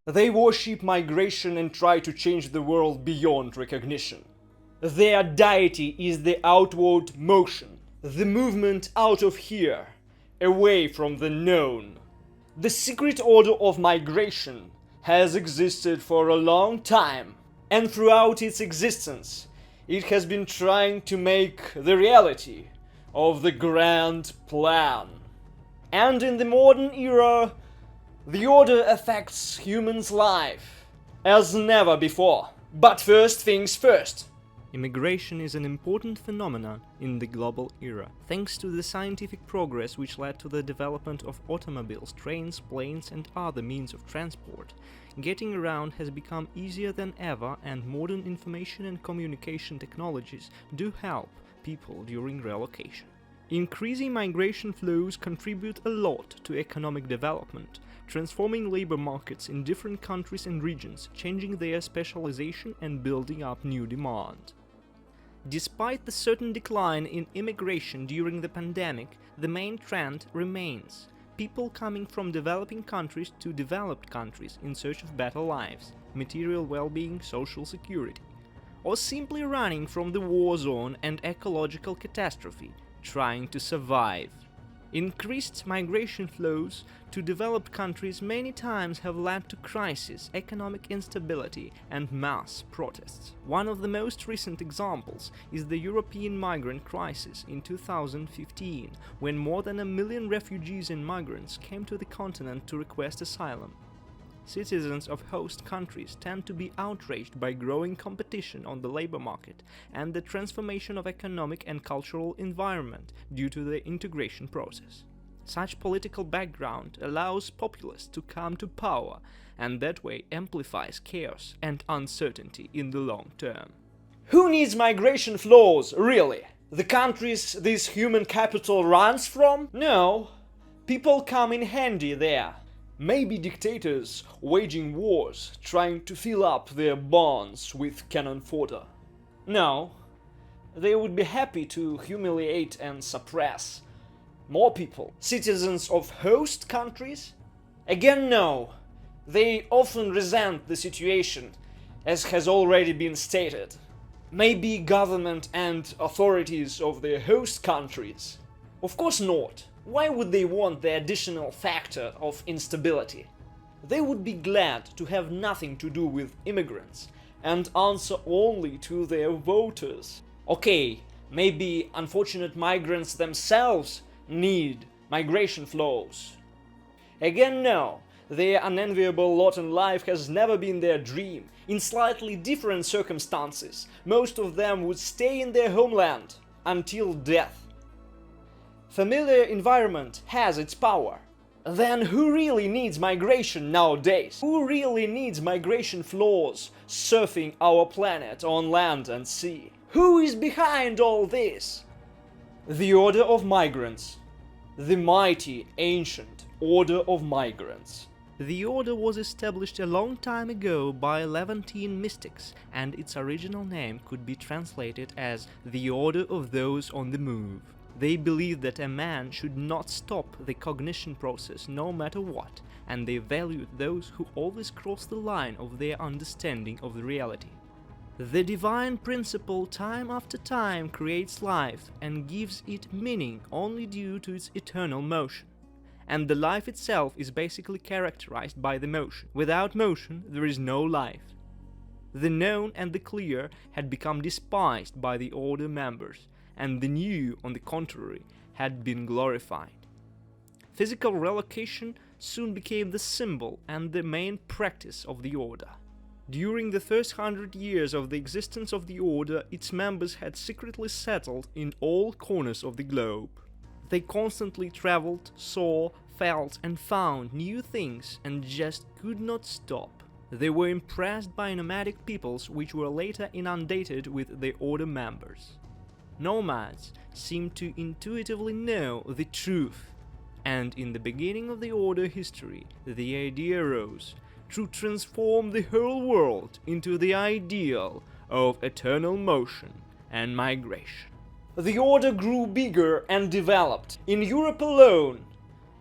They worship migration and try to change the world beyond recognition. Their deity is the outward motion, the movement out of here, away from the known. The secret order of migration has existed for a long time, and throughout its existence, it has been trying to make the reality of the grand plan. And in the modern era, the order affects humans' life as never before. But first things first. Immigration is an important phenomenon in the global era, thanks to the scientific progress which led to the development of automobiles, trains, planes and other means of transport. Getting around has become easier than ever, and modern information and communication technologies do help people during relocation. Increasing migration flows contribute a lot to economic development, transforming labor markets in different countries and regions, changing their specialization and building up new demand. Despite the certain decline in immigration during the pandemic, the main trend remains: people coming from developing countries to developed countries in search of better lives, material well-being, social security, or simply running from the war zone and ecological catastrophe, trying to survive. Increased migration flows to developed countries many times have led to crisis, economic instability and mass protests. One of the most recent examples is the European migrant crisis in 2015, when more than 1 million refugees and migrants came to the continent to request asylum. Citizens of host countries tend to be outraged by growing competition on the labor market and the transformation of economic and cultural environment due to the integration process. Such political background allows populists to come to power, and that way amplifies chaos and uncertainty in the long term. Who needs migration flows, really? The countries this human capital runs from? No. People come in handy there. Maybe dictators waging wars, trying to fill up their barns with cannon fodder. No, they would be happy to humiliate and suppress more people, citizens of host countries. Again, no, they often resent the situation, as has already been stated. Maybe government and authorities of the host countries. Of course not. Why would they want the additional factor of instability? They would be glad to have nothing to do with immigrants and answer only to their voters. Okay, maybe unfortunate migrants themselves need migration flows. Again, no, their unenviable lot in life has never been their dream. In slightly different circumstances, most of them would stay in their homeland until death. Familiar environment has its power. Then who really needs migration nowadays? Who really needs migration flows surfing our planet on land and sea? Who is behind all this? The Order of Migrants. The mighty, ancient Order of Migrants. The order was established a long time ago by Levantine mystics, and its original name could be translated as the Order of Those on the Move. They believed that a man should not stop the cognition process no matter what, and they valued those who always cross the line of their understanding of the reality. The divine principle time after time creates life and gives it meaning only due to its eternal motion. And the life itself is basically characterized by the motion. Without motion, there is no life. The known and the clear had become despised by the order members, and the new, on the contrary, had been glorified. Physical relocation soon became the symbol and the main practice of the order. During the first 100 years of the existence of the order, its members had secretly settled in all corners of the globe. They constantly traveled, saw, felt and found new things and just could not stop. They were impressed by nomadic peoples which were later inundated with the order members. Nomads seemed to intuitively know the truth, and in the beginning of the order history, the idea arose to transform the whole world into the ideal of eternal motion and migration. The order grew bigger and developed. In Europe alone,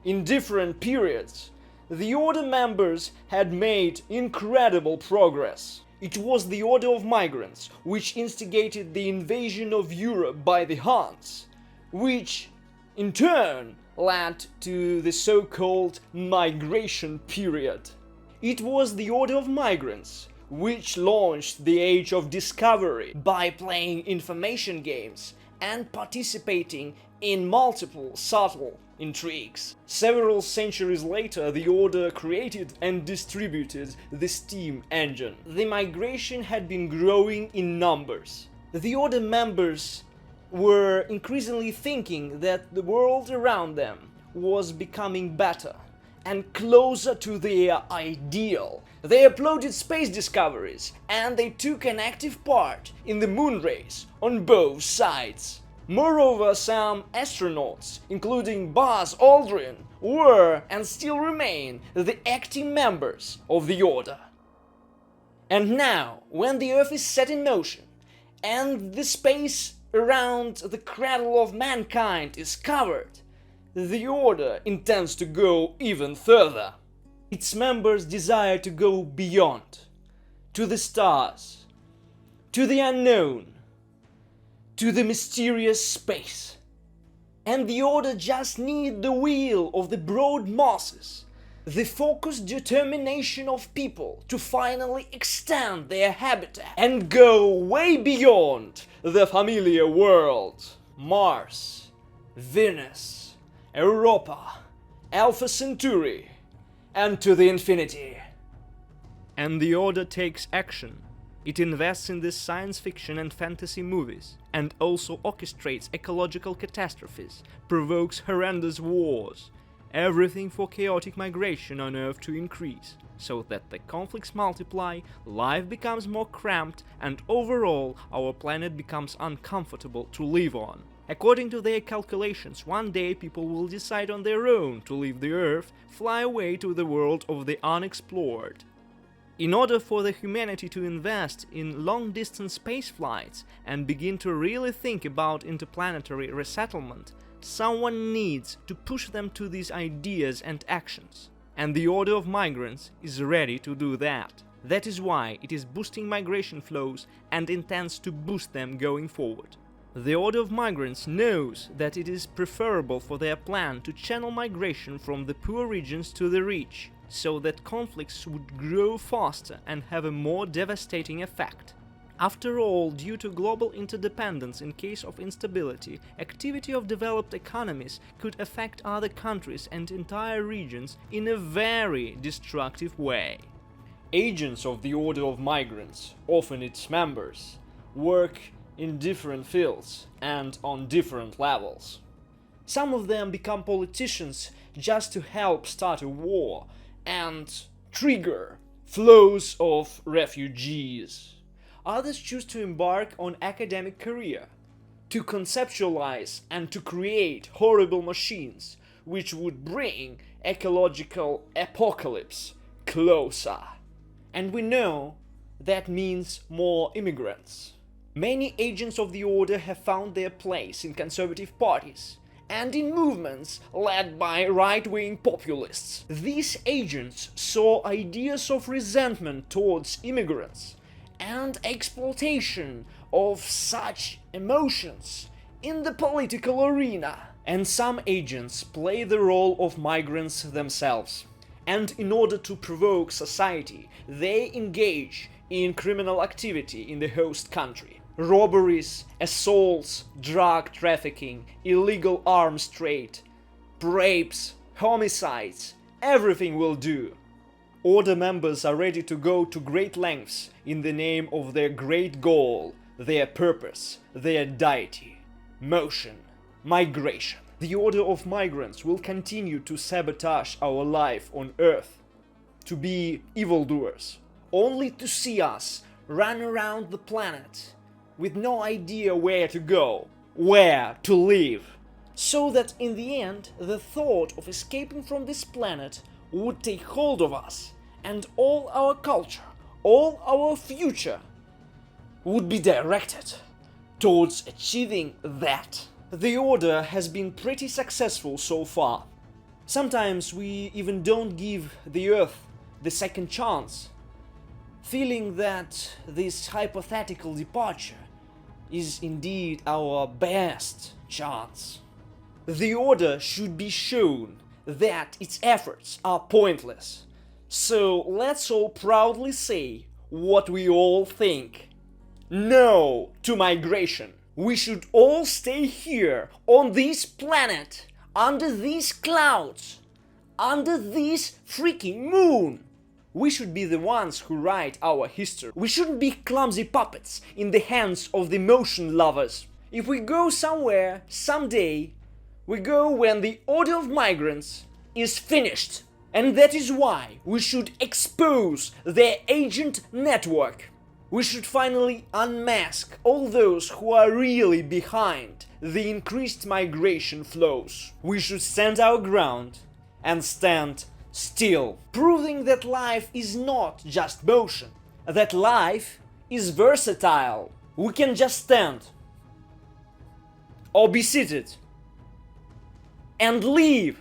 in different periods, the Order members had made incredible progress. It was the Order of Migrants which instigated the invasion of Europe by the Huns, which in turn led to the so-called migration period. It was the Order of Migrants which launched the Age of Discovery by playing information games and participating in multiple subtle intrigues. Several centuries later, the Order created and distributed the steam engine. The migration had been growing in numbers. The Order members were increasingly thinking that the world around them was becoming better and closer to their ideal. They uploaded space discoveries and they took an active part in the moon race on both sides. Moreover, some astronauts, including Buzz Aldrin, were and still remain the active members of the Order. And now, when the Earth is set in motion and the space around the cradle of mankind is covered, the Order intends to go even further. Its members desire to go beyond, to the stars, to the unknown, to the mysterious space. And the Order just need the will of the broad masses, the focused determination of people to finally extend their habitat and go way beyond the familiar world. Mars, Venus, Europa, Alpha Centauri, and to the infinity. And the Order takes action. It invests in these science fiction and fantasy movies, and also orchestrates ecological catastrophes, provokes horrendous wars, everything for chaotic migration on Earth to increase, so that the conflicts multiply, life becomes more cramped, and overall our planet becomes uncomfortable to live on. According to their calculations, one day people will decide on their own to leave the Earth, fly away to the world of the unexplored. In order for the humanity to invest in long-distance space flights and begin to really think about interplanetary resettlement, someone needs to push them to these ideas and actions. And the Order of Migrants is ready to do that. That is why it is boosting migration flows and intends to boost them going forward. The Order of Migrants knows that it is preferable for their plan to channel migration from the poor regions to the rich, so that conflicts would grow faster and have a more devastating effect. After all, due to global interdependence in case of instability, activity of developed economies could affect other countries and entire regions in a very destructive way. Agents of the Order of Migrants, often its members, work in different fields and on different levels. Some of them become politicians just to help start a war and trigger flows of refugees. Others choose to embark on academic career, to conceptualize and to create horrible machines which would bring ecological apocalypse closer. And we know that means more immigrants. Many agents of the Order have found their place in conservative parties and in movements led by right-wing populists. These agents saw ideas of resentment towards immigrants and exploitation of such emotions in the political arena. And some agents play the role of migrants themselves. And in order to provoke society, they engage in criminal activity in the host country. Robberies, assaults, drug trafficking, illegal arms trade, rapes, homicides, everything will do. Order members are ready to go to great lengths in the name of their great goal, their purpose, their deity, motion, migration. The Order of Migrants will continue to sabotage our life on Earth, to be evildoers, only to see us run around the planet with no idea where to go, where to live, so that in the end the thought of escaping from this planet would take hold of us, and all our culture, all our future would be directed towards achieving that. The Order has been pretty successful so far. Sometimes we even don't give the Earth the second chance, feeling that this hypothetical departure is indeed our best chance. The order should be shown that its efforts are pointless. So let's all proudly say what we all think. No to migration. We should all stay here on this planet, under these clouds, under this freaking moon. We should be the ones who write our history. We shouldn't be clumsy puppets in the hands of the motion lovers. If we go somewhere, someday, we go when the order of migrants is finished. And that is why we should expose their agent network. We should finally unmask all those who are really behind the increased migration flows. We should stand our ground and stand still, proving that life is not just motion, that life is versatile. We can just stand or be seated and leave.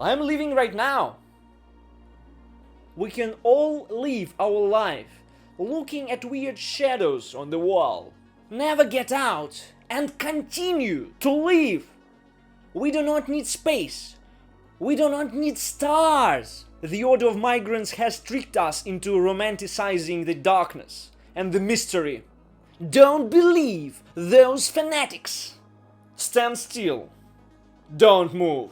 I'm leaving right now. We can all live our life looking at weird shadows on the wall. Never get out and continue to live. We do not need space. We do not need stars. The order of migrants has tricked us into romanticizing the darkness and the mystery. Don't believe those fanatics. Stand still. Don't move.